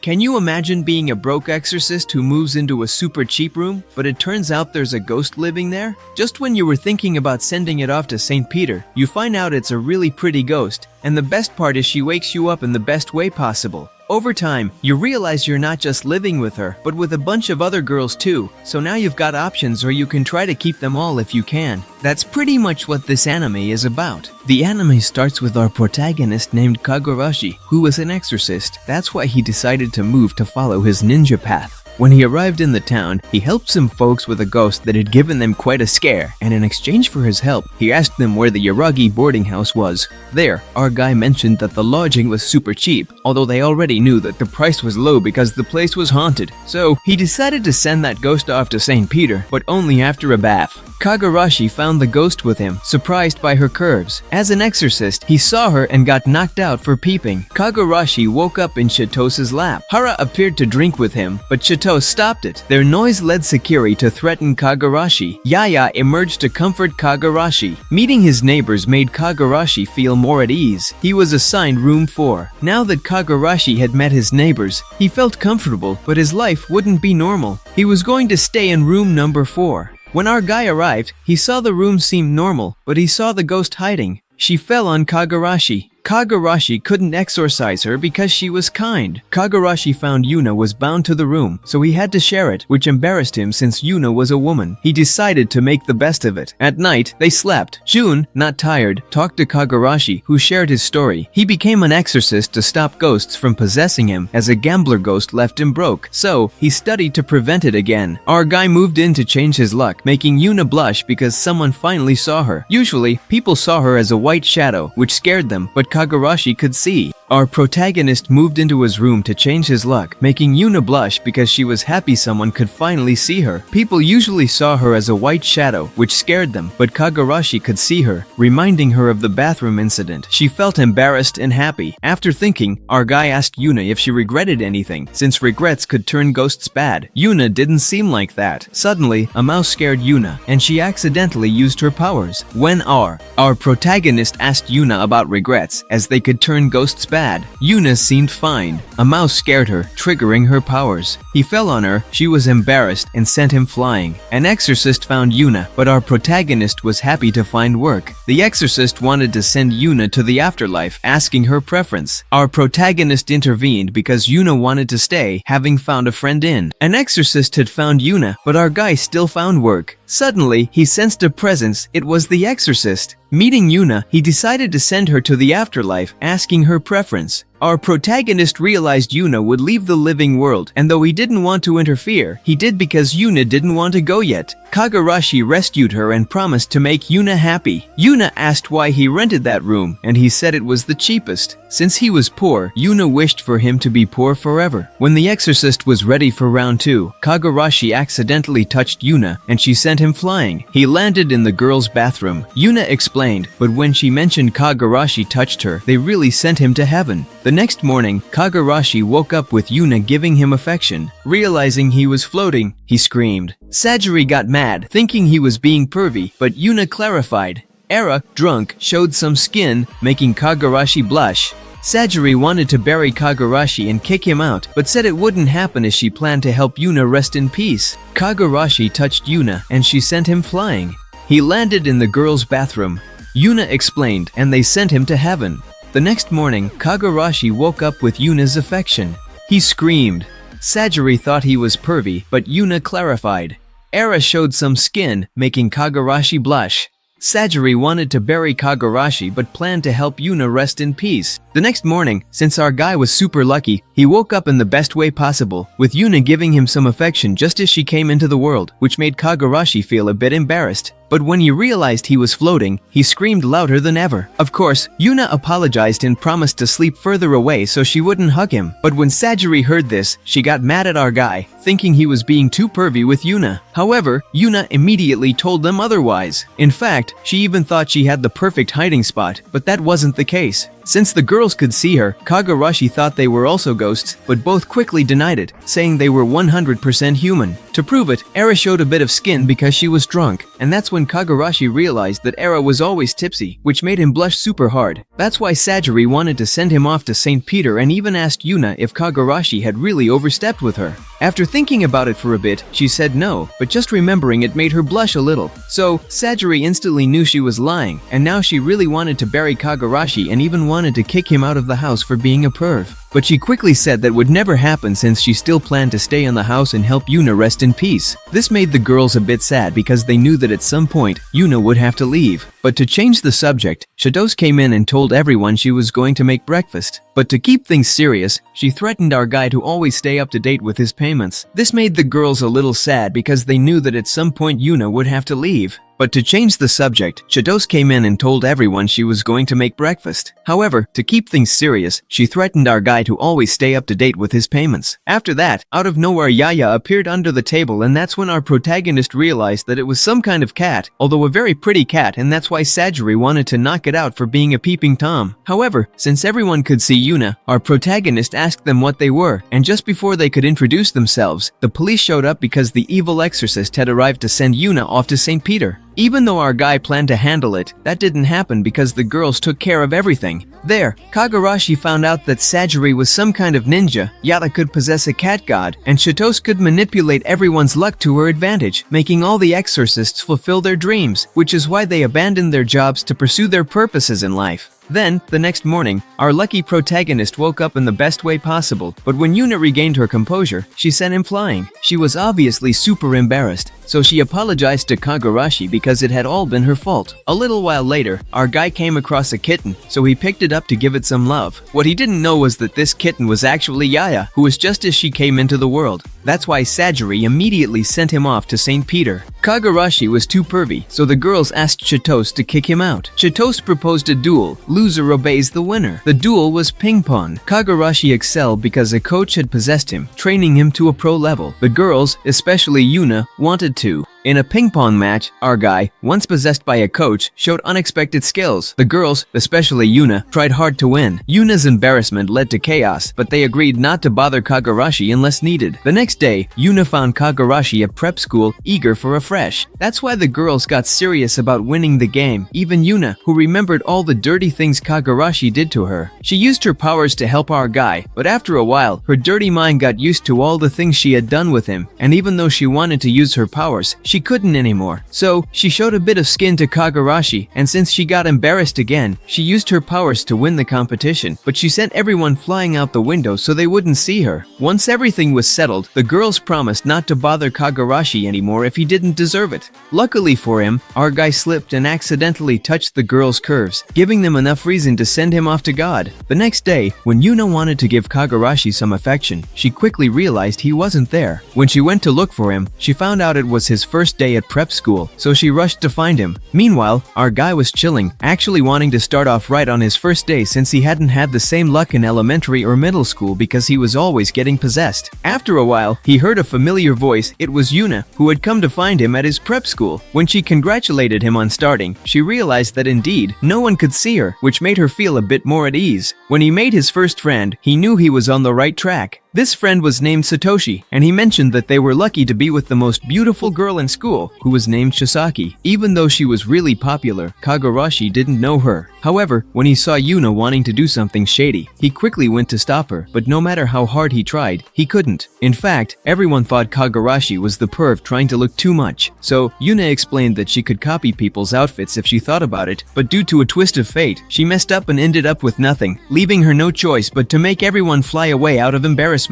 Can you imagine being a broke exorcist who moves into a super cheap room, but it turns out there's a ghost living there? Just when you were thinking about sending it off to St. Peter, you find out it's a really pretty ghost, and the best part is she wakes you up in the best way possible. Over time, you realize you're not just living with her, but with a bunch of other girls too, so now you've got options, or you can try to keep them all if you can. That's pretty much what this anime is about. The anime starts with our protagonist named Kogarashi, who was an exorcist. That's why he decided to move to follow his ninja path. When he arrived in the town, he helped some folks with a ghost that had given them quite a scare, and in exchange for his help, he asked them where the Yuragi boarding house was. There, our guy mentioned that the lodging was super cheap, although they already knew that the price was low because the place was haunted. So, he decided to send that ghost off to St. Peter, but only after a bath. Kogarashi found the ghost with him, surprised by her curves. As an exorcist, he saw her and got knocked out for peeping. Kogarashi woke up in Chitosa's lap. Hara appeared to drink with him, but Chito stopped it. Their noise led Sakiri to threaten Kogarashi. Yaya emerged to comfort Kogarashi. Meeting his neighbors made Kogarashi feel more at ease. He was assigned room 4. Now that Kogarashi had met his neighbors, he felt comfortable, but his life wouldn't be normal. He was going to stay in room number 4. When our guy arrived, he saw the room seemed normal, but he saw the ghost hiding. She fell on Kogarashi. Kogarashi couldn't exorcise her because she was kind. Kogarashi found Yuuna was bound to the room, so he had to share it, which embarrassed him since Yuuna was a woman. He decided to make the best of it. At night, they slept. Jun, not tired, talked to Kogarashi, who shared his story. He became an exorcist to stop ghosts from possessing him, as a gambler ghost left him broke. So, he studied to prevent it again. Our guy moved in to change his luck, making Yuuna blush because someone finally saw her. Usually, people saw her as a white shadow, which scared them, but Kogarashi could see. Our protagonist moved into his room to change his luck, making Yuuna blush because she was happy someone could finally see her. People usually saw her as a white shadow, which scared them, but Kogarashi could see her, reminding her of the bathroom incident. She felt embarrassed and happy. After thinking, our guy asked Yuuna if she regretted anything, since regrets could turn ghosts bad. Yuuna didn't seem like that. Suddenly, a mouse scared Yuuna, and she accidentally used her powers. When our protagonist asked Yuuna about regrets, as they could turn ghosts bad, Yuuna seemed fine. A mouse scared her, triggering her powers. He fell on her, she was embarrassed, and sent him flying. An exorcist found Yuuna, but our protagonist was happy to find work. The exorcist wanted to send Yuuna to the afterlife, asking her preference. Our protagonist intervened because Yuuna wanted to stay, having found a friend in. An exorcist had found Yuuna, but our guy still found work. Suddenly, he sensed a presence. It was the exorcist. Meeting Yuuna, he decided to send her to the afterlife, asking her preference. Our protagonist realized Yuuna would leave the living world, and though he didn't want to interfere, he did because Yuuna didn't want to go yet. Kogarashi rescued her and promised to make Yuuna happy. Yuuna asked why he rented that room, and he said it was the cheapest. Since he was poor, Yuuna wished for him to be poor forever. When the exorcist was ready for round 2, Kogarashi accidentally touched Yuuna, and she sent him flying. He landed in the girls' bathroom. Yuuna explained, but when she mentioned Kogarashi touched her, they really sent him to heaven. The next morning, Kogarashi woke up with Yuuna giving him affection. Realizing he was floating, he screamed. Sajiri got mad, thinking he was being pervy, but Yuuna clarified. Era, drunk, showed some skin, making Kogarashi blush. Sajiri wanted to bury Kogarashi and kick him out, but said it wouldn't happen as she planned to help Yuuna rest in peace. Kogarashi touched Yuuna, and she sent him flying. He landed in the girls' bathroom. Yuuna explained, and they sent him to heaven. The next morning, Kogarashi woke up with Yuuna's affection. He screamed. Sajiri thought he was pervy, but Yuuna clarified. Era showed some skin, making Kogarashi blush. Sajiri wanted to bury Kogarashi but planned to help Yuuna rest in peace. The next morning, since our guy was super lucky, he woke up in the best way possible, with Yuuna giving him some affection just as she came into the world, which made Kogarashi feel a bit embarrassed. But when he realized he was floating, he screamed louder than ever. Of course, Yuuna apologized and promised to sleep further away so she wouldn't hug him. But when Sajiri heard this, she got mad at our guy, thinking he was being too pervy with Yuuna. However, Yuuna immediately told them otherwise. In fact, she even thought she had the perfect hiding spot, but that wasn't the case. Since the girls could see her, Kogarashi thought they were also ghosts, but both quickly denied it, saying they were 100% human. To prove it, Era showed a bit of skin because she was drunk, and that's when Kogarashi realized that Era was always tipsy, which made him blush super hard. That's why Sajiri wanted to send him off to St. Peter and even asked Yuuna if Kogarashi had really overstepped with her. After thinking about it for a bit, she said no, but just remembering it made her blush a little. So, Sajiri instantly knew she was lying, and now she really wanted to bury Kogarashi and even wanted to kick him out of the house for being a perv. But she quickly said that would never happen since she still planned to stay in the house and help Yuuna rest in peace. This made the girls a bit sad because they knew that at some point, Yuuna would have to leave. But to change the subject, Shados came in and told everyone she was going to make breakfast. But to keep things serious, she threatened our guy to always stay up to date with his payments. This made the girls a little sad because they knew that at some point Yuuna would have to leave. But to change the subject, Shados came in and told everyone she was going to make breakfast. However, to keep things serious, she threatened our guy to always stay up to date with his payments. After that, out of nowhere Yaya appeared under the table, and that's when our protagonist realized that it was some kind of cat, although a very pretty cat, and that's why Sajiri wanted to knock it out for being a peeping Tom. However, since everyone could see Yuuna, our protagonist asked them what they were, and just before they could introduce themselves, the police showed up because the evil exorcist had arrived to send Yuuna off to St. Peter. Even though our guy planned to handle it, that didn't happen because the girls took care of everything. There, Kogarashi found out that Sajiri was some kind of ninja, Yata could possess a cat god, and Shatos could manipulate everyone's luck to her advantage, making all the exorcists fulfill their dreams, which is why they abandoned their jobs to pursue their purposes in life. Then, the next morning, our lucky protagonist woke up in the best way possible, but when Yuuna regained her composure, she sent him flying. She was obviously super embarrassed, so she apologized to Kogarashi because it had all been her fault. A little while later, our guy came across a kitten, so he picked it up to give it some love. What he didn't know was that this kitten was actually Yaya, who was just as she came into the world. That's why Sajiri immediately sent him off to St. Peter. Kogarashi was too pervy, so the girls asked Shatos to kick him out. Shatos proposed a duel. Loser obeys the winner. The duel was ping pong. Kogarashi excelled because a coach had possessed him, training him to a pro level. The girls, especially Yuuna, wanted to. In a ping pong match, our guy, once possessed by a coach, showed unexpected skills. The girls, especially Yuuna, tried hard to win. Yuuna's embarrassment led to chaos, but they agreed not to bother Kogarashi unless needed. The next day, Yuuna found Kogarashi at prep school, eager for a fresh. That's why the girls got serious about winning the game. Even Yuuna, who remembered all the dirty things Kogarashi did to her. She used her powers to help our guy, but after a while, her dirty mind got used to all the things she had done with him, and even though she wanted to use her powers, she couldn't anymore. So, she showed a bit of skin to Kogarashi, and since she got embarrassed again, she used her powers to win the competition, but she sent everyone flying out the window so they wouldn't see her. Once everything was settled, the girls promised not to bother Kogarashi anymore if he didn't deserve it. Luckily for him, our guy slipped and accidentally touched the girls' curves, giving them enough reason to send him off to God. The next day, when Yuuna wanted to give Kogarashi some affection, she quickly realized he wasn't there. When she went to look for him, she found out it was his first day at prep school, so she rushed to find him. Meanwhile, our guy was chilling, actually wanting to start off right on his first day since he hadn't had the same luck in elementary or middle school because he was always getting possessed. After a while, he heard a familiar voice. It was Yuuna, who had come to find him at his prep school. When she congratulated him on starting, she realized that indeed, no one could see her, which made her feel a bit more at ease. When he made his first friend, he knew he was on the right track. This friend was named Satoshi, and he mentioned that they were lucky to be with the most beautiful girl in school, who was named Shisaki. Even though she was really popular, Kogarashi didn't know her. However, when he saw Yuuna wanting to do something shady, he quickly went to stop her, but no matter how hard he tried, he couldn't. In fact, everyone thought Kogarashi was the perv trying to look too much. So, Yuuna explained that she could copy people's outfits if she thought about it, but due to a twist of fate, she messed up and ended up with nothing, leaving her no choice but to make everyone fly away out of embarrassment.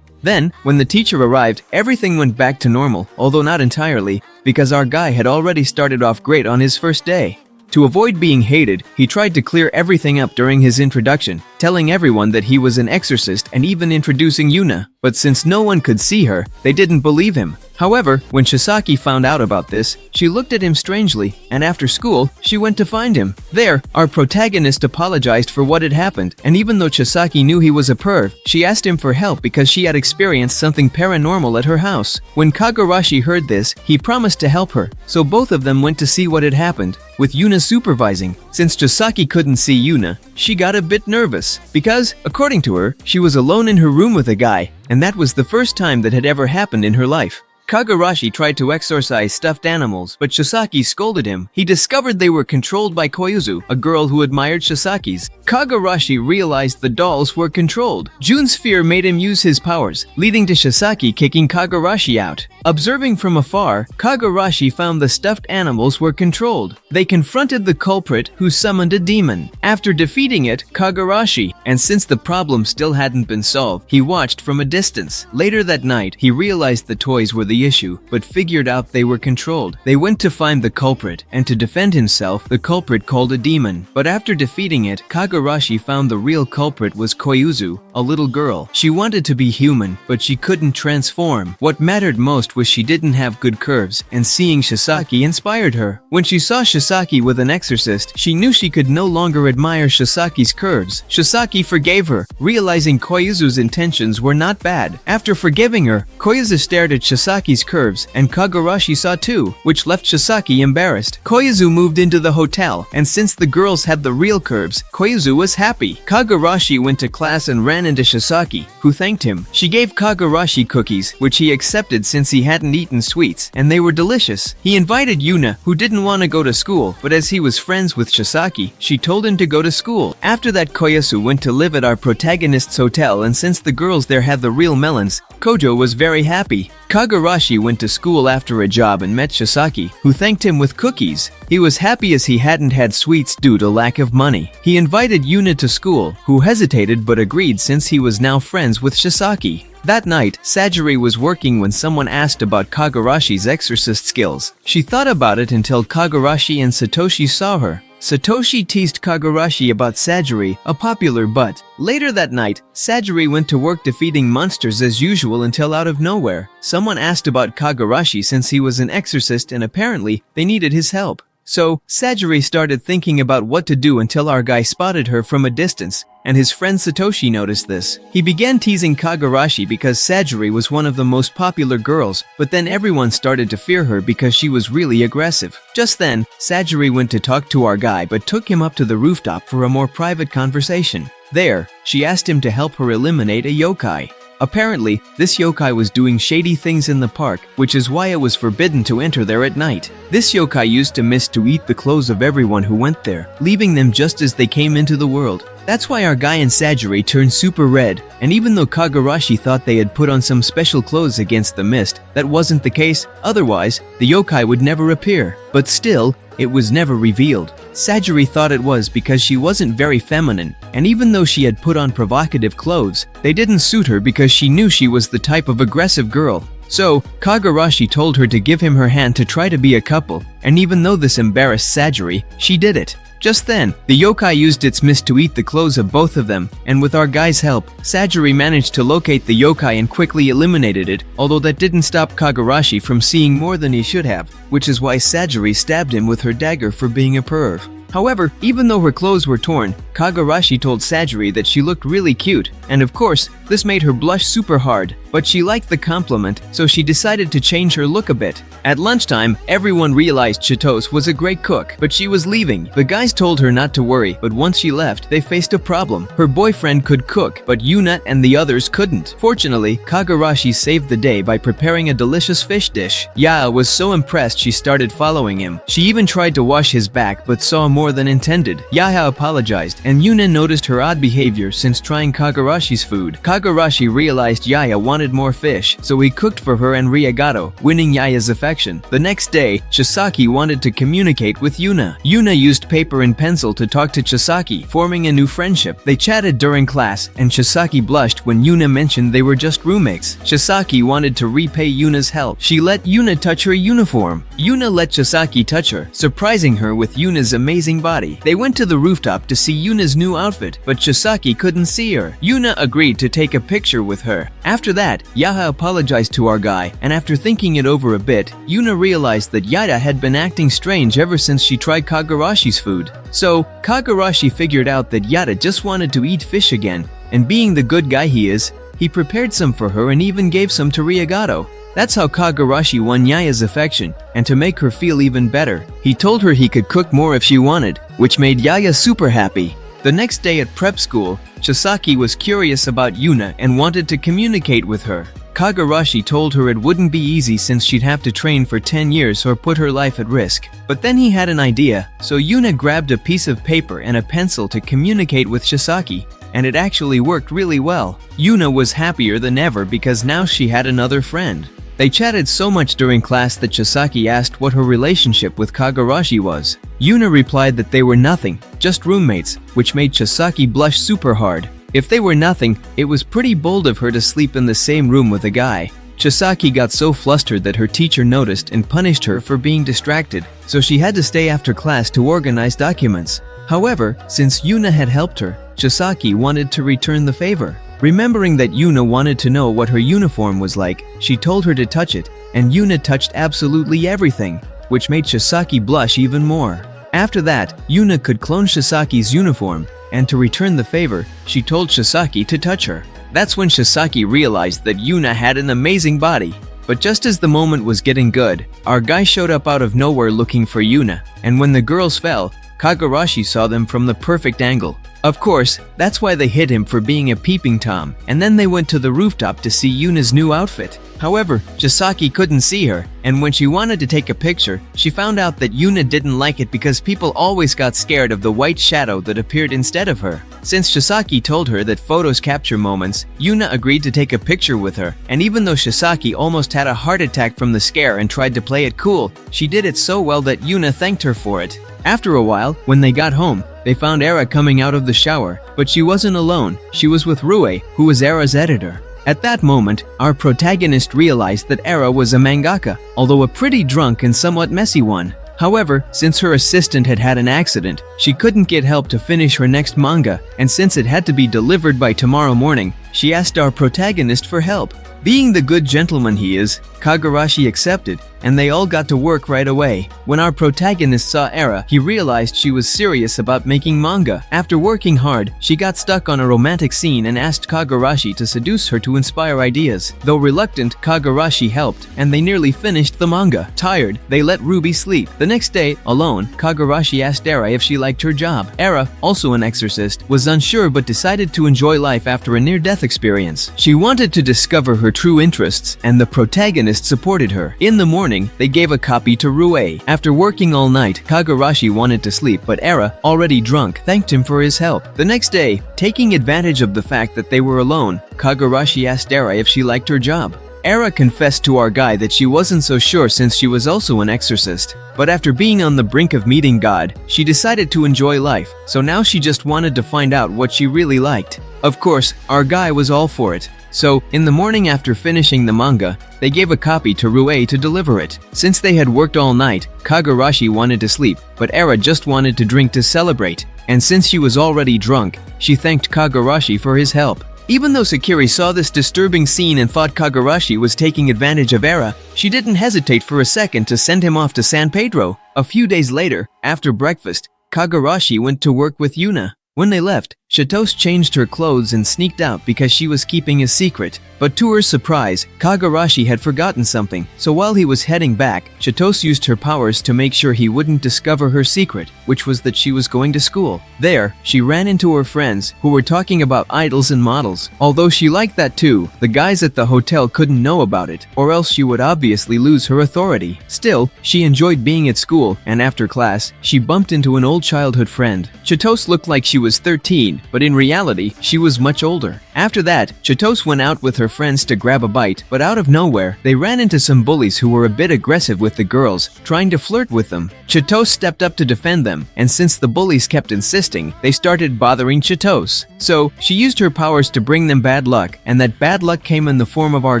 Then, when the teacher arrived, everything went back to normal, although not entirely, because our guy had already started off great on his first day. To avoid being hated, he tried to clear everything up during his introduction, telling everyone that he was an exorcist and even introducing Yuuna. But since no one could see her, they didn't believe him. However, when Chisaki found out about this, she looked at him strangely, and after school, she went to find him. There, our protagonist apologized for what had happened, and even though Chisaki knew he was a perv, she asked him for help because she had experienced something paranormal at her house. When Kogarashi heard this, he promised to help her, so both of them went to see what had happened, with Yuuna supervising. Since Chisaki couldn't see Yuuna, she got a bit nervous, because, according to her, she was alone in her room with a guy, and that was the first time that had ever happened in her life. Kogarashi tried to exorcise stuffed animals, but Chisaki scolded him. He discovered they were controlled by Koyuzu, a girl who admired Chisaki's. Kogarashi realized the dolls were controlled. Jun's fear made him use his powers, leading to Chisaki kicking Kogarashi out. Observing from afar, Kogarashi found the stuffed animals were controlled. They confronted the culprit, who summoned a demon. After defeating it, Kogarashi, and since the problem still hadn't been solved, he watched from a distance. Later that night, he realized the toys were the issue, but figured out they were controlled. They went to find the culprit, and to defend himself, the culprit called a demon. But after defeating it, Kogarashi found the real culprit was Koyuzu, a little girl. She wanted to be human, but she couldn't transform. What mattered most was she didn't have good curves, and seeing Chisaki inspired her. When she saw Chisaki with an exorcist, she knew she could no longer admire Chisaki's curves. Chisaki forgave her, realizing Koyuzu's intentions were not bad. After forgiving her, Koyuzu stared at Chisaki's curves, and Kogarashi saw too, which left Chisaki embarrassed. Koyuzu moved into the hotel, and since the girls had the real curves, Koyuzu was happy. Kogarashi went to class and ran into Chisaki, who thanked him. She gave Kogarashi cookies, which he accepted since he hadn't eaten sweets, and they were delicious. He invited Yuuna, who didn't want to go to school, but as he was friends with Chisaki, she told him to go to school. After that, Koyasu went to live at our protagonist's hotel, and since the girls there had the real melons, Kojo was very happy. Kogarashi went to school after a job and met Chisaki, who thanked him with cookies. He was happy as he hadn't had sweets due to lack of money. He invited Yuuna to school, who hesitated but agreed since he was now friends with Chisaki. That night, Sajiri was working when someone asked about Kogarashi's exorcist skills. She thought about it until Kogarashi and Satoshi saw her. Satoshi teased Kogarashi about Sajiri, a popular butt. Later that night, Sajiri went to work defeating monsters as usual until out of nowhere, someone asked about Kogarashi since he was an exorcist and apparently they needed his help. So, Sajiri started thinking about what to do until our guy spotted her from a distance, and his friend Satoshi noticed this. He began teasing Kogarashi because Sajiri was one of the most popular girls, but then everyone started to fear her because she was really aggressive. Just then, Sajiri went to talk to our guy but took him up to the rooftop for a more private conversation. There, she asked him to help her eliminate a yokai. Apparently, this yokai was doing shady things in the park, which is why it was forbidden to enter there at night. This yokai used to mist to eat the clothes of everyone who went there, leaving them just as they came into the world. That's why our guy and Sajiri turned super red, and even though Kogarashi thought they had put on some special clothes against the mist, that wasn't the case. Otherwise, the yokai would never appear. But still, it was never revealed. Sajiri thought it was because she wasn't very feminine, and even though she had put on provocative clothes, they didn't suit her because she knew she was the type of aggressive girl. So, Kogarashi told her to give him her hand to try to be a couple, and even though this embarrassed Sajiri, she did it. Just then, the yokai used its mist to eat the clothes of both of them, and with our guy's help, Sajiri managed to locate the yokai and quickly eliminated it, although that didn't stop Kogarashi from seeing more than he should have, which is why Sajiri stabbed him with her dagger for being a perv. However, even though her clothes were torn, Kogarashi told Sajiri that she looked really cute, and of course, this made her blush super hard, but she liked the compliment, so she decided to change her look a bit. At lunchtime, everyone realized Chitose was a great cook, but she was leaving. The guys told her not to worry, but once she left, they faced a problem. Her boyfriend could cook, but Yuuna and the others couldn't. Fortunately, Kogarashi saved the day by preparing a delicious fish dish. Yaa was so impressed she started following him. She even tried to wash his back, but saw more than intended. Yaa apologized, and Yuuna noticed her odd behavior since trying Kogarashi's food. Kogarashi realized Yaa wanted more fish, so he cooked for her and Riagato, winning Yaa's affection. The next day, Chisaki wanted to communicate with Yuuna. Yuuna used paper and pencil to talk to Chisaki, forming a new friendship. They chatted during class, and Chisaki blushed when Yuuna mentioned they were just roommates. Chisaki wanted to repay Yuuna's help. She let Yuuna touch her uniform, Yuuna let Chisaki touch her, surprising her with Yuuna's amazing body. They went to the rooftop to see Yuuna's new outfit, but Chisaki couldn't see her. Yuuna agreed to take a picture with her. After that, Yaha apologized to our guy, and after thinking it over a bit, Yuuna realized that Yaida had been acting strange ever since she tried Kogarashi's food. So, Kogarashi figured out that Yaida just wanted to eat fish again, and being the good guy he is, he prepared some for her and even gave some to Ryagato. That's how Kogarashi won Yaya's affection, and to make her feel even better, he told her he could cook more if she wanted, which made Yaya super happy. The next day at prep school, Chisaki was curious about Yuuna and wanted to communicate with her. Kogarashi told her it wouldn't be easy since she'd have to train for 10 years or put her life at risk. But then he had an idea, so Yuuna grabbed a piece of paper and a pencil to communicate with Chisaki, and it actually worked really well. Yuuna was happier than ever because now she had another friend. They chatted so much during class that Chisaki asked what her relationship with Kogarashi was. Yuuna replied that they were nothing, just roommates, which made Chisaki blush super hard. If they were nothing, it was pretty bold of her to sleep in the same room with a guy. Chisaki got so flustered that her teacher noticed and punished her for being distracted, so she had to stay after class to organize documents. However, since Yuuna had helped her, Chisaki wanted to return the favor. Remembering that Yuuna wanted to know what her uniform was like, she told her to touch it, and Yuuna touched absolutely everything, which made Chisaki blush even more. After that, Yuuna could clone Chisaki's uniform, and to return the favor, she told Chisaki to touch her. That's when Chisaki realized that Yuuna had an amazing body. But just as the moment was getting good, our guy showed up out of nowhere looking for Yuuna, and when the girls fell, Kogarashi saw them from the perfect angle. Of course, that's why they hit him for being a peeping Tom, and then they went to the rooftop to see Yuuna's new outfit. However, Chisaki couldn't see her, and when she wanted to take a picture, she found out that Yuuna didn't like it because people always got scared of the white shadow that appeared instead of her. Since Chisaki told her that photos capture moments, Yuuna agreed to take a picture with her, and even though Chisaki almost had a heart attack from the scare and tried to play it cool, she did it so well that Yuuna thanked her for it. After a while, when they got home, they found Era coming out of the shower, but she wasn't alone. She was with Rue, who was Era's editor. At that moment, our protagonist realized that Era was a mangaka, although a pretty drunk and somewhat messy one. However, since her assistant had had an accident, she couldn't get help to finish her next manga, and since it had to be delivered by tomorrow morning, she asked our protagonist for help. Being the good gentleman he is, Kogarashi accepted, and they all got to work right away. When our protagonist saw Era, he realized she was serious about making manga. After working hard, she got stuck on a romantic scene and asked Kogarashi to seduce her to inspire ideas. Though reluctant, Kogarashi helped, and they nearly finished the manga. Tired, they let Ruby sleep. The next day, alone, Kogarashi asked Era if she liked her job. Era, also an exorcist, was unsure but decided to enjoy life after a near-death experience. She wanted to discover her true interests, and the protagonist supported her. In the morning, they gave a copy to Rue. After working all night, Kogarashi wanted to sleep, but Era, already drunk, thanked him for his help. The next day, taking advantage of the fact that they were alone, Kogarashi asked Era if she liked her job. Era confessed to our guy that she wasn't so sure since she was also an exorcist. But after being on the brink of meeting God, she decided to enjoy life, so now she just wanted to find out what she really liked. Of course, our guy was all for it. So, in the morning after finishing the manga, they gave a copy to Rue to deliver it. Since they had worked all night, Kogarashi wanted to sleep, but Era just wanted to drink to celebrate. And since she was already drunk, she thanked Kogarashi for his help. Even though Sakiri saw this disturbing scene and thought Kogarashi was taking advantage of Era, she didn't hesitate for a second to send him off to San Pedro. A few days later, after breakfast, Kogarashi went to work with Yuuna. When they left, Chitose changed her clothes and sneaked out because she was keeping a secret. But to her surprise, Kogarashi had forgotten something, so while he was heading back, Chitose used her powers to make sure he wouldn't discover her secret, which was that she was going to school. There, she ran into her friends, who were talking about idols and models. Although she liked that too, the guys at the hotel couldn't know about it, or else she would obviously lose her authority. Still, she enjoyed being at school, and after class, she bumped into an old childhood friend. Chitose looked like she was 13, but in reality, she was much older. After that, Chitose went out with her friends to grab a bite, but out of nowhere, they ran into some bullies who were a bit aggressive with the girls, trying to flirt with them. Chitose stepped up to defend them, and since the bullies kept insisting, they started bothering Chitose. So, she used her powers to bring them bad luck, and that bad luck came in the form of our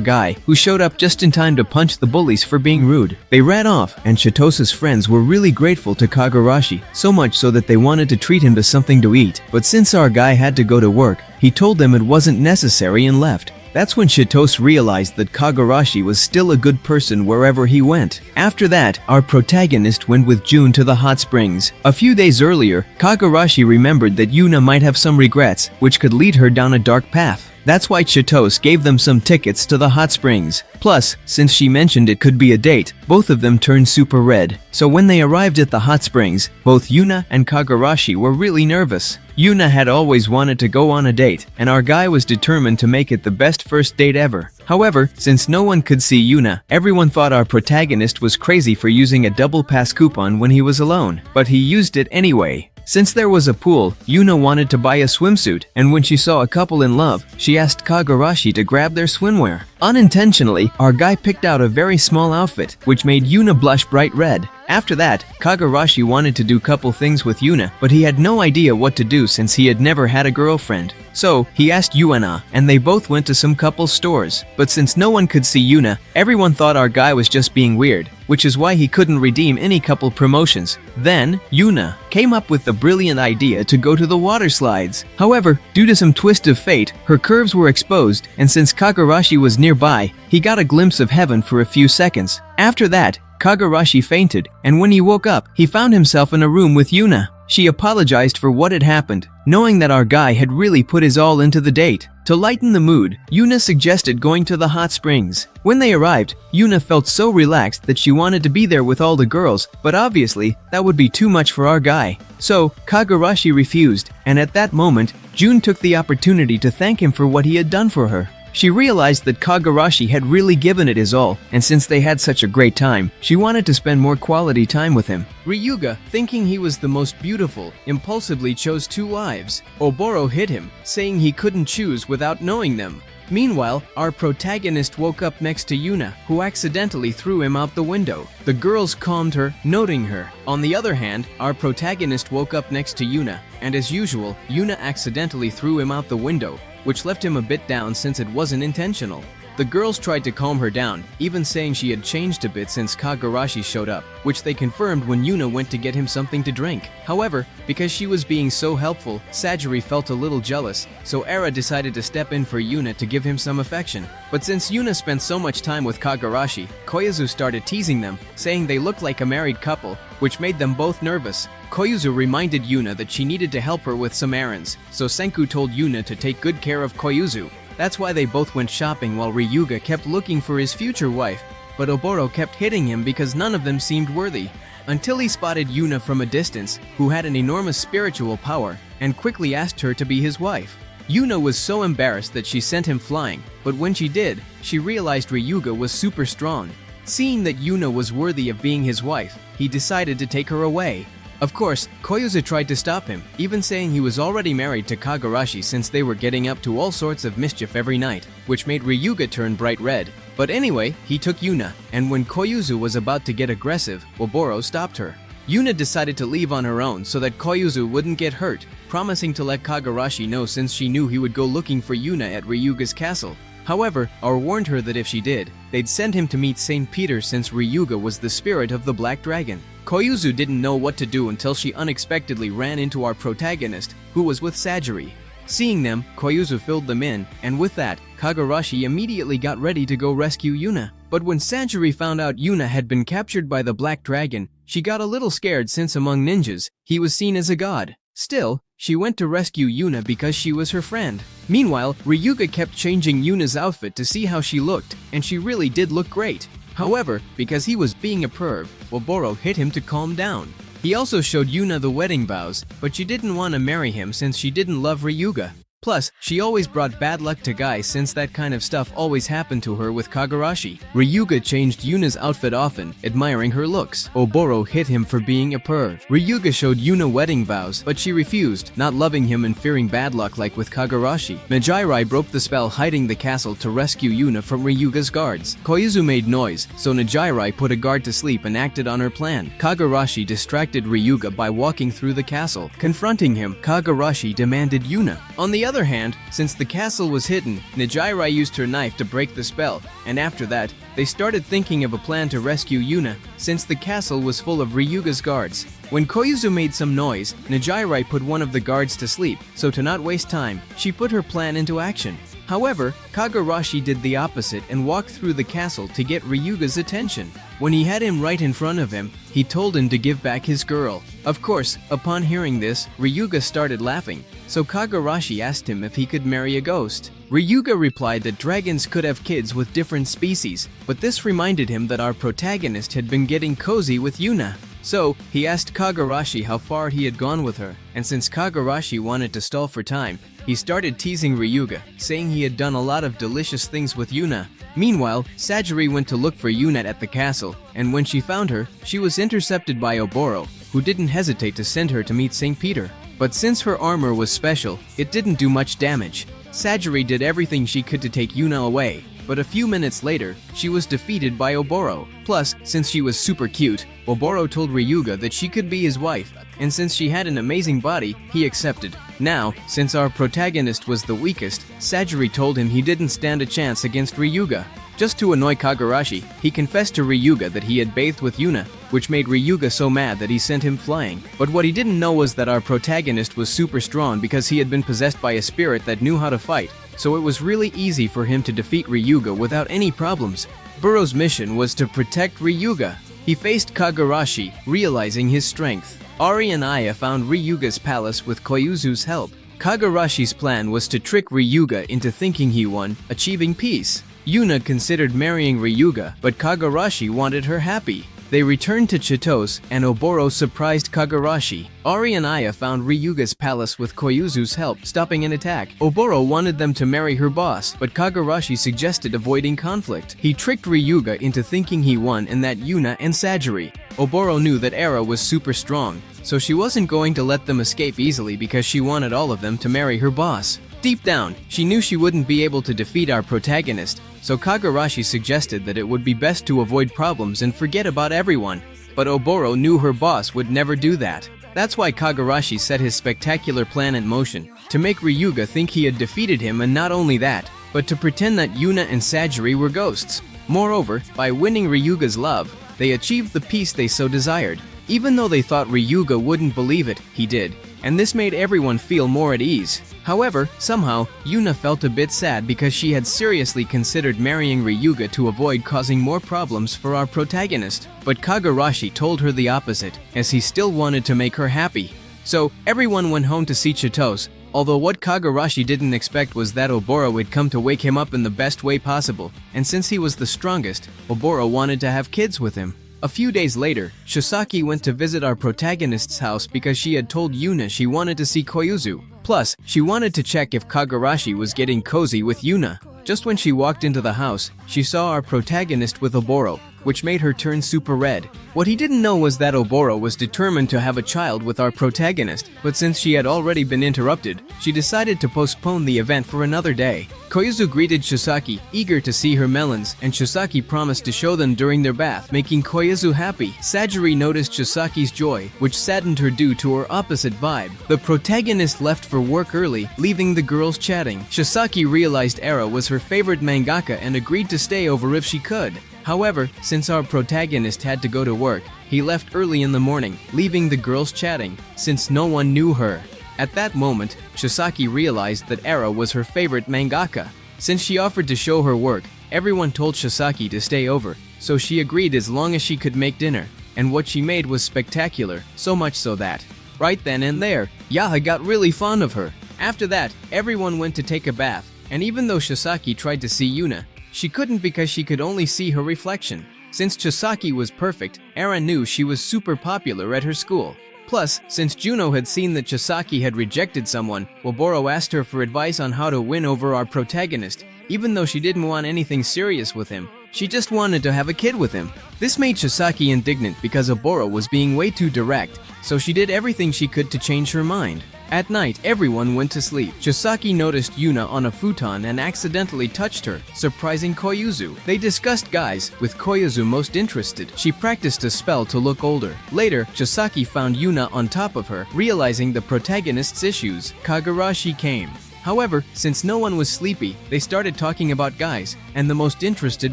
guy, who showed up just in time to punch the bullies for being rude. They ran off, and Chitose's friends were really grateful to Kogarashi, so much so that they wanted to treat him to something to eat. But since our guy had to go to work, he told them it wasn't necessary and left. That's when Chitose realized that Kogarashi was still a good person wherever he went. After that, our protagonist went with June to the hot springs. A few days earlier, Kogarashi remembered that Yuuna might have some regrets, which could lead her down a dark path. That's why Chitose gave them some tickets to the hot springs. Plus, since she mentioned it could be a date, both of them turned super red. So when they arrived at the hot springs, both Yuuna and Kogarashi were really nervous. Yuuna had always wanted to go on a date, and our guy was determined to make it the best first date ever. However, since no one could see Yuuna, everyone thought our protagonist was crazy for using a double pass coupon when he was alone. But he used it anyway. Since there was a pool, Yuuna wanted to buy a swimsuit, and when she saw a couple in love, she asked Kogarashi to grab their swimwear. Unintentionally, our guy picked out a very small outfit, which made Yuuna blush bright red. After that, Kogarashi wanted to do couple things with Yuuna, but he had no idea what to do since he had never had a girlfriend. So, he asked Yuuna, and they both went to some couple stores. But since no one could see Yuuna, everyone thought our guy was just being weird, which is why he couldn't redeem any couple promotions. Then, Yuuna came up with the brilliant idea to go to the water slides. However, due to some twist of fate, her curves were exposed, and since Kogarashi was nearby, he got a glimpse of heaven for a few seconds. After that, Kogarashi fainted, and when he woke up, he found himself in a room with Yuuna. She apologized for what had happened, knowing that our guy had really put his all into the date. To lighten the mood, Yuuna suggested going to the hot springs. When they arrived, Yuuna felt so relaxed that she wanted to be there with all the girls, but obviously, that would be too much for our guy. So, Kogarashi refused, and at that moment, June took the opportunity to thank him for what he had done for her. She realized that Kogarashi had really given it his all, and since they had such a great time, she wanted to spend more quality time with him. Ryuga, thinking he was the most beautiful, impulsively chose two wives. Oboro hit him, saying he couldn't choose without knowing them. Meanwhile, our protagonist woke up next to Yuuna, who accidentally threw him out the window. The girls calmed her, noting her. On the other hand, our protagonist woke up next to Yuuna, and as usual, Yuuna accidentally threw him out the window, which left him a bit down since it wasn't intentional. The girls tried to calm her down, even saying she had changed a bit since Kogarashi showed up, which they confirmed when Yuuna went to get him something to drink. However, because she was being so helpful, Sajiri felt a little jealous, so Era decided to step in for Yuuna to give him some affection. But since Yuuna spent so much time with Kogarashi, Koyazu started teasing them, saying they looked like a married couple, which made them both nervous. Koyazu reminded Yuuna that she needed to help her with some errands, so Senku told Yuuna to take good care of Koyazu. That's why they both went shopping while Ryuga kept looking for his future wife, but Oboro kept hitting him because none of them seemed worthy. Until he spotted Yuuna from a distance, who had an enormous spiritual power, and quickly asked her to be his wife. Yuuna was so embarrassed that she sent him flying, but when she did, she realized Ryuga was super strong. Seeing that Yuuna was worthy of being his wife, he decided to take her away. Of course, Koyazu tried to stop him, even saying he was already married to Kogarashi since they were getting up to all sorts of mischief every night, which made Ryuga turn bright red. But anyway, he took Yuuna, and when Koyazu was about to get aggressive, Oboro stopped her. Yuuna decided to leave on her own so that Koyazu wouldn't get hurt, promising to let Kogarashi know since she knew he would go looking for Yuuna at Ryuga's castle. However, Aur warned her that if she did, they'd send him to meet Saint Peter since Ryuga was the spirit of the Black Dragon. Koyazu didn't know what to do until she unexpectedly ran into our protagonist, who was with Sajiri. Seeing them, Koyazu filled them in, and with that, Kogarashi immediately got ready to go rescue Yuuna. But when Sajiri found out Yuuna had been captured by the Black Dragon, she got a little scared since among ninjas, he was seen as a god. Still, she went to rescue Yuuna because she was her friend. Meanwhile, Ryuga kept changing Yuuna's outfit to see how she looked, and she really did look great. However, because he was being a perv, Oboro hit him to calm down. He also showed Yuuna the wedding vows, but she didn't want to marry him since she didn't love Ryuga. Plus, she always brought bad luck to guys since that kind of stuff always happened to her with Kogarashi. Ryuga changed Yuna's outfit often, admiring her looks. Oboro hit him for being a perv. Ryuga showed Yuna wedding vows, but she refused, not loving him and fearing bad luck like with Kogarashi. Najirai broke the spell hiding the castle to rescue Yuna from Ryuga's guards. Koizu made noise, so Najirai put a guard to sleep and acted on her plan. Kogarashi distracted Ryuga by walking through the castle. Confronting him, Kogarashi demanded Yuna. On the other hand, since the castle was hidden, Najirai used her knife to break the spell, and after that, they started thinking of a plan to rescue Yuna, since the castle was full of Ryuga's guards. When Koizu made some noise, Najirai put one of the guards to sleep, so to not waste time, she put her plan into action. However, Kogarashi did the opposite and walked through the castle to get Ryuga's attention. When he had him right in front of him, he told him to give back his girl. Of course, upon hearing this, Ryuga started laughing, so Kogarashi asked him if he could marry a ghost. Ryuga replied that dragons could have kids with different species, but this reminded him that our protagonist had been getting cozy with Yuna. So, he asked Kogarashi how far he had gone with her, and since Kogarashi wanted to stall for time, he started teasing Ryuga, saying he had done a lot of delicious things with Yuna. Meanwhile, Sajiri went to look for Yuna at the castle, and when she found her, she was intercepted by Oboro, who didn't hesitate to send her to meet St. Peter. But since her armor was special, it didn't do much damage. Sajiri did everything she could to take Yuna away, but a few minutes later, she was defeated by Oboro. Plus, since she was super cute, Oboro told Ryuga that she could be his wife, and since she had an amazing body, he accepted. Now, since our protagonist was the weakest, Sajiri told him he didn't stand a chance against Ryuga. Just to annoy Kogarashi, he confessed to Ryuga that he had bathed with Yuna, which made Ryuga so mad that he sent him flying. But what he didn't know was that our protagonist was super strong because he had been possessed by a spirit that knew how to fight, so it was really easy for him to defeat Ryuga without any problems. Buro's mission was to protect Ryuga. He faced Kogarashi, realizing his strength. Ari and Aya found Ryuga's palace with Koizu's help. Kogarashi's plan was to trick Ryuga into thinking he won, achieving peace. Yuna considered marrying Ryuga, but Kogarashi wanted her happy. They returned to Chitos, and Oboro surprised Kogarashi. Ari and Aya found Ryuga's palace with Koizu's help, stopping an attack. Oboro wanted them to marry her boss, but Kogarashi suggested avoiding conflict. He tricked Ryuga into thinking he won and that Yuna and Sajiri. Oboro knew that Era was super strong, so she wasn't going to let them escape easily because she wanted all of them to marry her boss. Deep down, she knew she wouldn't be able to defeat our protagonist, so Kogarashi suggested that it would be best to avoid problems and forget about everyone. But Oboro knew her boss would never do that. That's why Kogarashi set his spectacular plan in motion, to make Ryuga think he had defeated him, and not only that, but to pretend that Yuna and Sajiri were ghosts. Moreover, by winning Ryuga's love, they achieved the peace they so desired. Even though they thought Ryuga wouldn't believe it, he did, and this made everyone feel more at ease. However, somehow, Yuna felt a bit sad because she had seriously considered marrying Ryuga to avoid causing more problems for our protagonist. But Kogarashi told her the opposite, as he still wanted to make her happy. So, everyone went home to see Chitos, although what Kogarashi didn't expect was that Oboro would come to wake him up in the best way possible, and since he was the strongest, Oboro wanted to have kids with him. A few days later, Shisaki went to visit our protagonist's house because she had told Yuna she wanted to see Koizu. Plus, she wanted to check if Kogarashi was getting cozy with Yuna. Just when she walked into the house, she saw our protagonist with Oboro, which made her turn super red. What he didn't know was that Oboro was determined to have a child with our protagonist, but since she had already been interrupted, she decided to postpone the event for another day. Koizu greeted Shisaki, eager to see her melons, and Shisaki promised to show them during their bath, making Koizu happy. Sajiri noticed Shisaki's joy, which saddened her due to her opposite vibe. The protagonist left for work early, leaving the girls chatting. Shisaki realized Era was her favorite mangaka and agreed to stay over if she could. However, since our protagonist had to go to work, he left early in the morning, leaving the girls chatting, since no one knew her. At that moment, Shisaki realized that Era was her favorite mangaka. Since she offered to show her work, everyone told Shisaki to stay over, so she agreed as long as she could make dinner, and what she made was spectacular, so much so that, right then and there, Yaha got really fond of her. After that, everyone went to take a bath, and even though Shisaki tried to see Yuna, she couldn't because she could only see her reflection. Since Shisaki was perfect, Era knew she was super popular at her school. Plus, since Juno had seen that Chisaki had rejected someone, Oboro asked her for advice on how to win over our protagonist, even though she didn't want anything serious with him. She just wanted to have a kid with him. This made Chisaki indignant because Oboro was being way too direct, so she did everything she could to change her mind. At night, everyone went to sleep. Chisaki noticed Yuna on a futon and accidentally touched her, surprising Koyuzu. They discussed guys, with Koyuzu most interested. She practiced a spell to look older. Later, Chisaki found Yuna on top of her, realizing the protagonist's issues. Kogarashi came. However, since no one was sleepy, they started talking about guys, and the most interested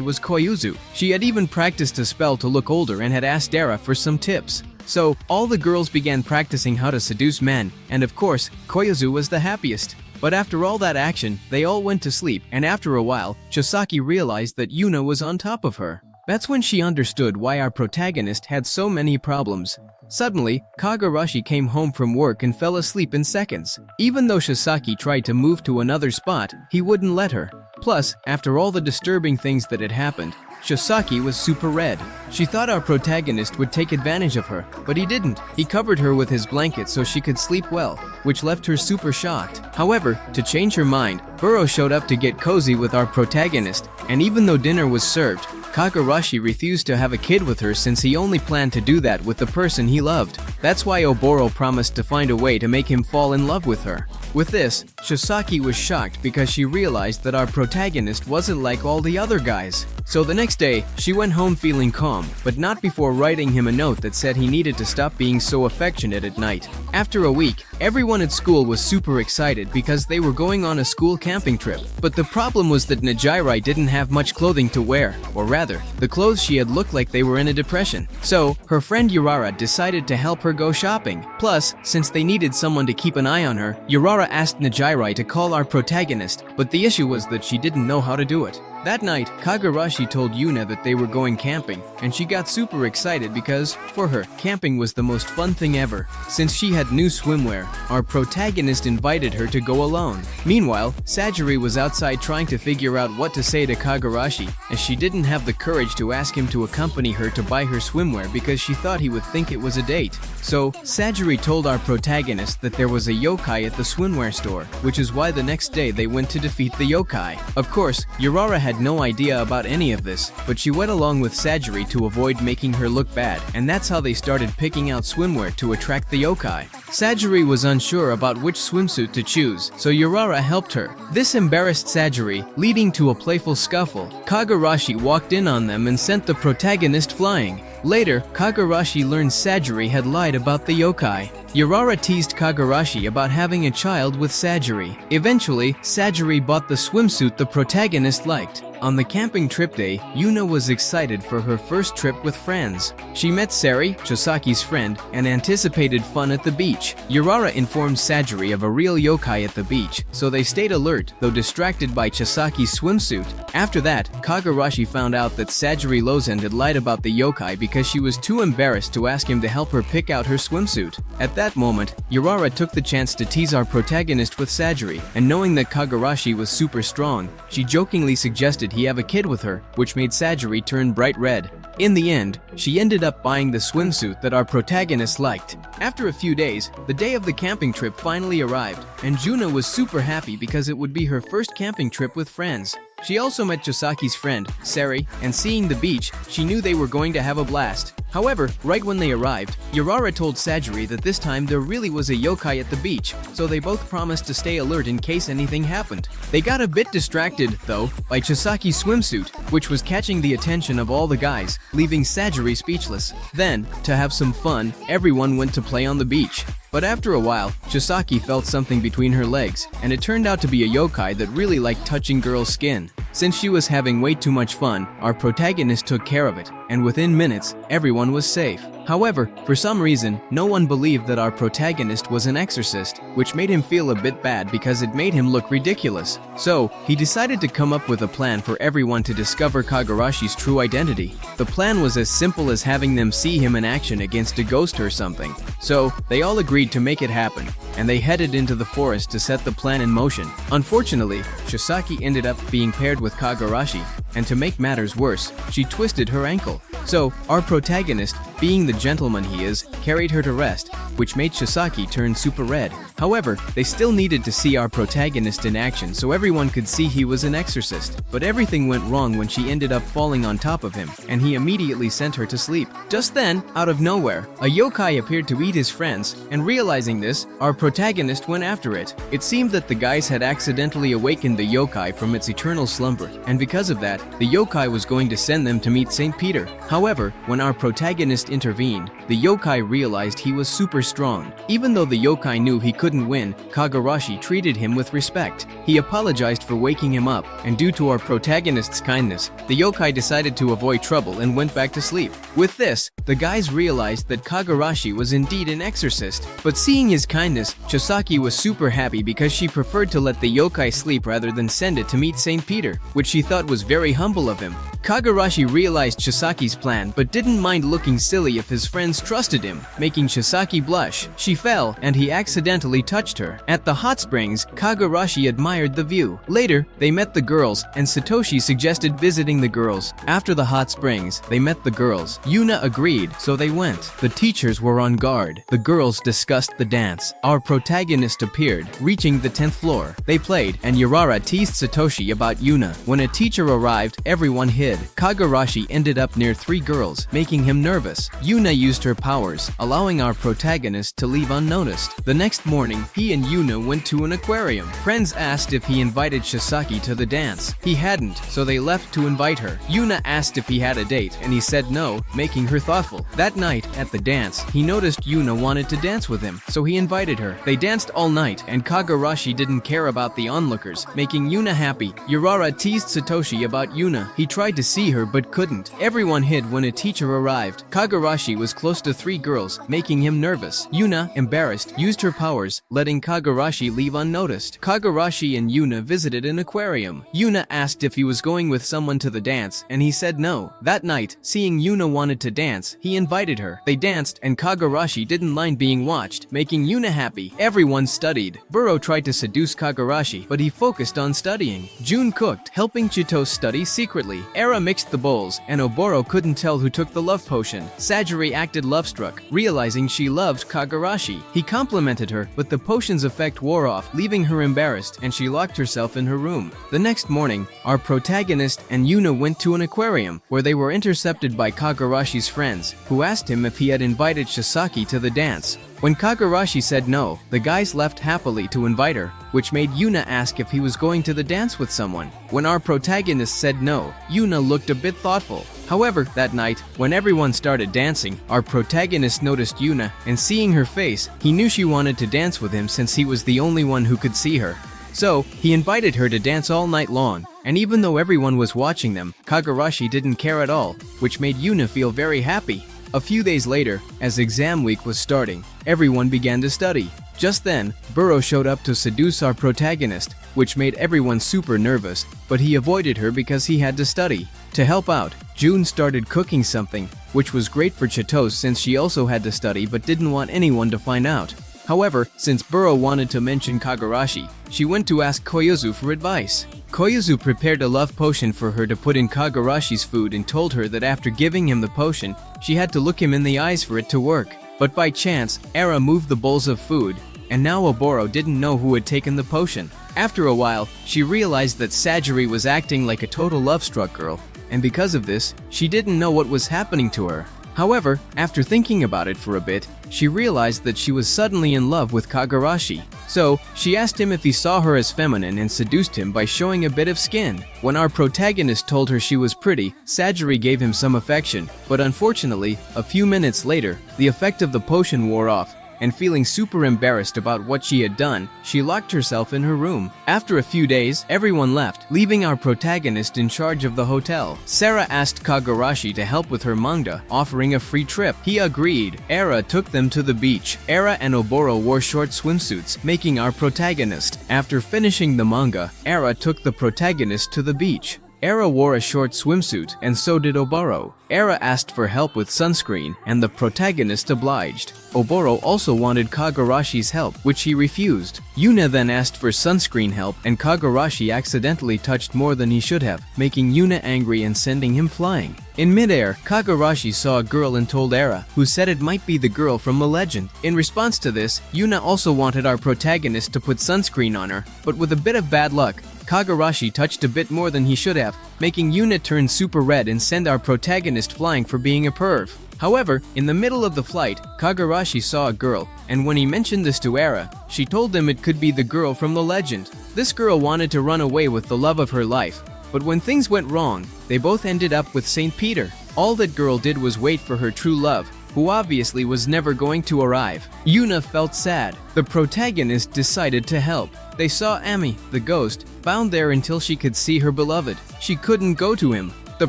was Koyuzu. She had even practiced a spell to look older and had asked Dara for some tips. So, all the girls began practicing how to seduce men, and of course, Koyuzu was the happiest. But after all that action, they all went to sleep, and after a while, Chisaki realized that Yuna was on top of her. That's when she understood why our protagonist had so many problems. Suddenly, Kogarashi came home from work and fell asleep in seconds. Even though Chisaki tried to move to another spot, he wouldn't let her. Plus, after all the disturbing things that had happened, Chisaki was super red. She thought our protagonist would take advantage of her, but he didn't. He covered her with his blanket so she could sleep well, which left her super shocked. However, to change her mind, Burrow showed up to get cozy with our protagonist, and even though dinner was served, Kogarashi refused to have a kid with her since he only planned to do that with the person he loved. That's why Oboro promised to find a way to make him fall in love with her. With this, Chisaki was shocked because she realized that our protagonist wasn't like all the other guys. So the next day, she went home feeling calm, but not before writing him a note that said he needed to stop being so affectionate at night. After a week, everyone at school was super excited because they were going on a school camping trip. But the problem was that Najirai didn't have much clothing to wear, or rather, the clothes she had looked like they were in a depression. So, her friend Urara decided to help her go shopping. Plus, since they needed someone to keep an eye on her, Urara asked Najirai to call our protagonist, but the issue was that she didn't know how to do it. That night, Kogarashi told Yuna that they were going camping, and she got super excited because, for her, camping was the most fun thing ever. Since she had new swimwear, our protagonist invited her to go alone. Meanwhile, Sajiri was outside trying to figure out what to say to Kogarashi, as she didn't have the courage to ask him to accompany her to buy her swimwear because she thought he would think it was a date. So, Sajiri told our protagonist that there was a yokai at the swimwear store, which is why the next day they went to defeat the yokai. Of course, Urara had no idea about any of this, but she went along with Sajiri to avoid making her look bad, and that's how they started picking out swimwear to attract the yokai. Sajiri was unsure about which swimsuit to choose, so Urara helped her. This embarrassed Sajiri, leading to a playful scuffle. Kogarashi walked in on them and sent the protagonist flying. Later, Kogarashi learned Sajiri had lied about the yokai. Urara teased Kogarashi about having a child with Sajiri. Eventually, Sajiri bought the swimsuit the protagonist liked. On the camping trip day, Yuna was excited for her first trip with friends. She met Sari, Chisaki's friend, and anticipated fun at the beach. Urara informed Sajiri of a real yokai at the beach, so they stayed alert, though distracted by Chisaki's swimsuit. After that, Kogarashi found out that Sajiri Lozen had lied about the yokai because she was too embarrassed to ask him to help her pick out her swimsuit. At that moment, Urara took the chance to tease our protagonist with Sajiri, and knowing that Kogarashi was super strong, she jokingly suggested he have a kid with her, which made Sajiri turn bright red. In the end, she ended up buying the swimsuit that our protagonist liked. After a few days, the day of the camping trip finally arrived, and Juna was super happy because it would be her first camping trip with friends. She also met Chisaki's friend, Sari, and seeing the beach, she knew they were going to have a blast. However, right when they arrived, Urara told Sajiri that this time there really was a yokai at the beach, so they both promised to stay alert in case anything happened. They got a bit distracted, though, by Chisaki's swimsuit, which was catching the attention of all the guys, leaving Sajiri speechless. Then, to have some fun, everyone went to play on the beach. But after a while, Chisaki felt something between her legs, and it turned out to be a yokai that really liked touching girls' skin. Since she was having way too much fun, our protagonist took care of it, and within minutes, everyone was safe. However, for some reason, no one believed that our protagonist was an exorcist, which made him feel a bit bad because it made him look ridiculous. So, he decided to come up with a plan for everyone to discover Kogarashi's true identity. The plan was as simple as having them see him in action against a ghost or something. So, they all agreed to make it happen, and they headed into the forest to set the plan in motion. Unfortunately, Chisaki ended up being paired with Kogarashi, and to make matters worse, she twisted her ankle. So, our protagonist, being the gentleman he is, carried her to rest, which made Chisaki turn super red. However, they still needed to see our protagonist in action so everyone could see he was an exorcist. But everything went wrong when she ended up falling on top of him, and he immediately sent her to sleep. Just then, out of nowhere, a yokai appeared to eat his friends, and realizing this, our protagonist went after it. It seemed that the guys had accidentally awakened the yokai from its eternal slumber, and because of that, the yokai was going to send them to meet St. Peter. However, when our protagonist intervened, the yokai realized he was super strong. Even though the yokai knew he couldn't win, Kogarashi treated him with respect. He apologized for waking him up, and due to our protagonist's kindness, the yokai decided to avoid trouble and went back to sleep. With this, the guys realized that Kogarashi was indeed an exorcist. But seeing his kindness, Chisaki was super happy because she preferred to let the yokai sleep rather than send it to meet St. Peter, which she thought was very humble of him. Kogarashi realized Chisaki's plan but didn't mind looking silly if his friends trusted him, making Chisaki blush. She fell, and he accidentally touched her. At the hot springs, Kogarashi admired the view. Later, they met the girls, and Satoshi suggested visiting the girls. After the hot springs, they met the girls. Yuuna agreed, so they went. The teachers were on guard. The girls discussed the dance. Our protagonist appeared, reaching the 10th floor. They played, and Urara teased Satoshi about Yuuna. When a teacher arrived, everyone hid. Kogarashi ended up near 3 girls, making him nervous. Yuuna used her powers, allowing our protagonist to leave unnoticed. The next morning, he and Yuuna went to an aquarium. Friends asked if he invited Chisaki to the dance. He hadn't, so they left to invite her. Yuuna asked if he had a date, and he said no, making her thoughtful. That night, at the dance, he noticed Yuuna wanted to dance with him, so he invited her. They danced all night, and Kogarashi didn't care about the onlookers, making Yuuna happy. Urara teased Satoshi about Yuuna. He tried to see her but couldn't. Everyone hid when a teacher arrived. Kogarashi was close to 3 girls, making him nervous. Yuuna, embarrassed, used her powers, letting Kogarashi leave unnoticed. Kogarashi and Yuuna visited an aquarium. Yuuna asked if he was going with someone to the dance, and he said no. That night, seeing Yuuna wanted to dance, he invited her. They danced, and Kogarashi didn't mind being watched, making Yuuna happy. Everyone studied. Buro tried to seduce Kogarashi, but he focused on studying. June cooked, helping Chito study secretly. Era mixed the bowls, and Oboro couldn't tell who took the love potion. Sajiri acted love-struck, realizing she loved Kogarashi. He complimented her, but the potion's effect wore off, leaving her embarrassed, and she locked herself in her room. The next morning, our protagonist and Yuuna went to an aquarium, where they were intercepted by Kogarashi's friends, who asked him if he had invited Chisaki to the dance. When Kogarashi said no, the guys left happily to invite her, which made Yuuna ask if he was going to the dance with someone. When our protagonist said no, Yuuna looked a bit thoughtful. However, that night, when everyone started dancing, our protagonist noticed Yuuna, and seeing her face, he knew she wanted to dance with him since he was the only one who could see her. So, he invited her to dance all night long, and even though everyone was watching them, Kogarashi didn't care at all, which made Yuuna feel very happy. A few days later, as exam week was starting, everyone began to study. Just then, Buro showed up to seduce our protagonist, which made everyone super nervous, but he avoided her because he had to study. To help out, June started cooking something, which was great for Chitose since she also had to study but didn't want anyone to find out. However, since Buro wanted to mention Kogarashi, she went to ask Koyozu for advice. Koyozu prepared a love potion for her to put in Kogarashi's food and told her that after giving him the potion, she had to look him in the eyes for it to work. But by chance, Era moved the bowls of food, and now Oboro didn't know who had taken the potion. After a while, she realized that Sajiri was acting like a total love-struck girl, and because of this, she didn't know what was happening to her. However, after thinking about it for a bit, she realized that she was suddenly in love with Kogarashi. So, she asked him if he saw her as feminine and seduced him by showing a bit of skin. When our protagonist told her she was pretty, Sajiri gave him some affection, but unfortunately, a few minutes later, the effect of the potion wore off, and feeling super embarrassed about what she had done, she locked herself in her room. After a few days, everyone left, leaving our protagonist in charge of the hotel. Sarah asked Kogarashi to help with her manga, offering a free trip. He agreed. Era took them to the beach. Era and Oboro wore short swimsuits, making our protagonist. After finishing the manga, Era took the protagonist to the beach. Era wore a short swimsuit, and so did Oboro. Era asked for help with sunscreen, and the protagonist obliged. Oboro also wanted Kogarashi's help, which he refused. Yuuna then asked for sunscreen help, and Kogarashi accidentally touched more than he should have, making Yuuna angry and sending him flying. In midair, Kogarashi saw a girl and told Era, who said it might be the girl from the legend. In response to this, Yuuna also wanted our protagonist to put sunscreen on her, but with a bit of bad luck, Kogarashi touched a bit more than he should have, making Yuuna turn super red and send our protagonist flying for being a perv. However, in the middle of the flight, Kogarashi saw a girl, and when he mentioned this to Era, she told him it could be the girl from the legend. This girl wanted to run away with the love of her life, but when things went wrong, they both ended up with St. Peter. All that girl did was wait for her true love, who obviously was never going to arrive. Yuuna felt sad. The protagonist decided to help. They saw Ami, the ghost, bound there until she could see her beloved. She couldn't go to him. The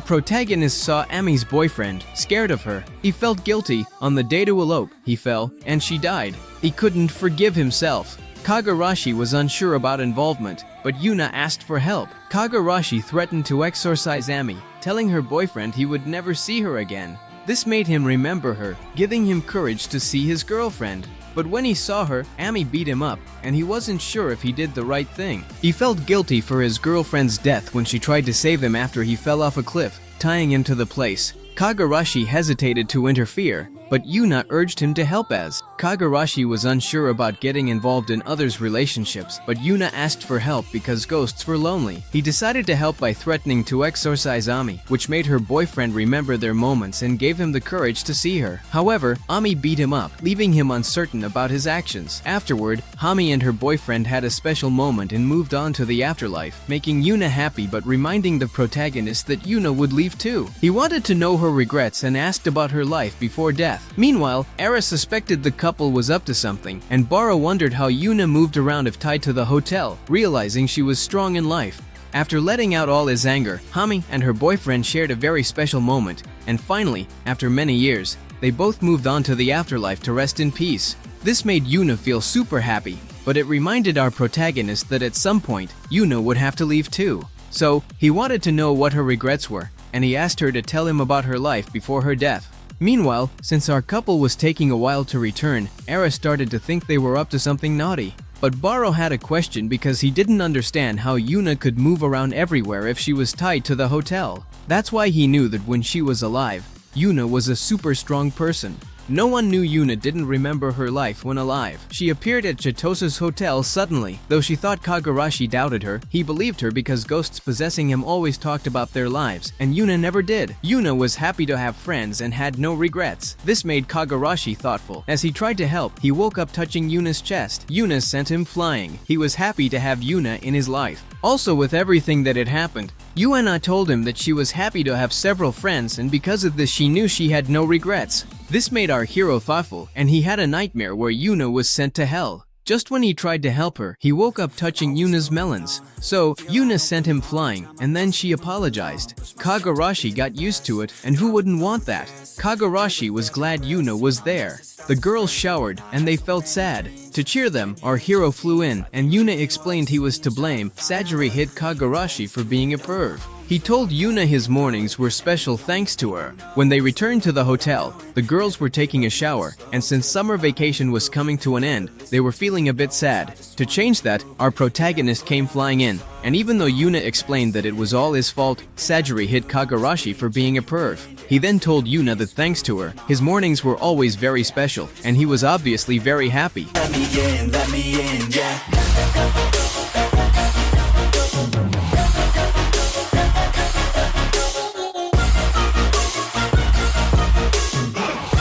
protagonist saw Ami's boyfriend, scared of her. He felt guilty. On the day to elope, he fell, and she died. He couldn't forgive himself. Kogarashi was unsure about involvement, but Yuuna asked for help. Kogarashi threatened to exorcise Ami, telling her boyfriend he would never see her again. This made him remember her, giving him courage to see his girlfriend. But when he saw her, Ami beat him up, and he wasn't sure if he did the right thing. He felt guilty for his girlfriend's death when she tried to save him after he fell off a cliff, tying him to the place. Kogarashi hesitated to interfere, but Yuuna urged him to help as Kogarashi was unsure about getting involved in others' relationships, but Yuuna asked for help because ghosts were lonely. He decided to help by threatening to exorcise Ami, which made her boyfriend remember their moments and gave him the courage to see her. However, Ami beat him up, leaving him uncertain about his actions. Afterward, Ami and her boyfriend had a special moment and moved on to the afterlife, making Yuuna happy but reminding the protagonist that Yuuna would leave too. He wanted to know her regrets and asked about her life before death. Meanwhile, Era suspected the couple was up to something, and Bara wondered how Yuuna moved around if tied to the hotel, realizing she was strong in life. After letting out all his anger, Hami and her boyfriend shared a very special moment, and finally, after many years, they both moved on to the afterlife to rest in peace. This made Yuuna feel super happy, but it reminded our protagonist that at some point, Yuuna would have to leave too. So, he wanted to know what her regrets were, and he asked her to tell him about her life before her death. Meanwhile, since our couple was taking a while to return, Era started to think they were up to something naughty. But Baro had a question because he didn't understand how Yuuna could move around everywhere if she was tied to the hotel. That's why he knew that when she was alive, Yuuna was a super strong person. No one knew Yuuna didn't remember her life when alive. She appeared at Chitosa's hotel suddenly. Though she thought Kogarashi doubted her, he believed her because ghosts possessing him always talked about their lives, and Yuuna never did. Yuuna was happy to have friends and had no regrets. This made Kogarashi thoughtful. As he tried to help, he woke up touching Yuuna's chest. Yuuna sent him flying. He was happy to have Yuuna in his life. Also, with everything that had happened, Yuuna told him that she was happy to have several friends, and because of this she knew she had no regrets. This made our hero thoughtful, and he had a nightmare where Yuuna was sent to hell. Just when he tried to help her, he woke up touching Yuuna's melons. So, Yuuna sent him flying, and then she apologized. Kogarashi got used to it, and who wouldn't want that? Kogarashi was glad Yuuna was there. The girls showered, and they felt sad. To cheer them, our hero flew in, and Yuuna explained he was to blame. Sajiri hit Kogarashi for being a perv. He told Yuuna his mornings were special thanks to her. When they returned to the hotel, the girls were taking a shower, and since summer vacation was coming to an end, they were feeling a bit sad. To change that, our protagonist came flying in, and even though Yuuna explained that it was all his fault, Sajiri hit Kogarashi for being a perv. He then told Yuuna that thanks to her, his mornings were always very special, and he was obviously very happy. Let me in, yeah.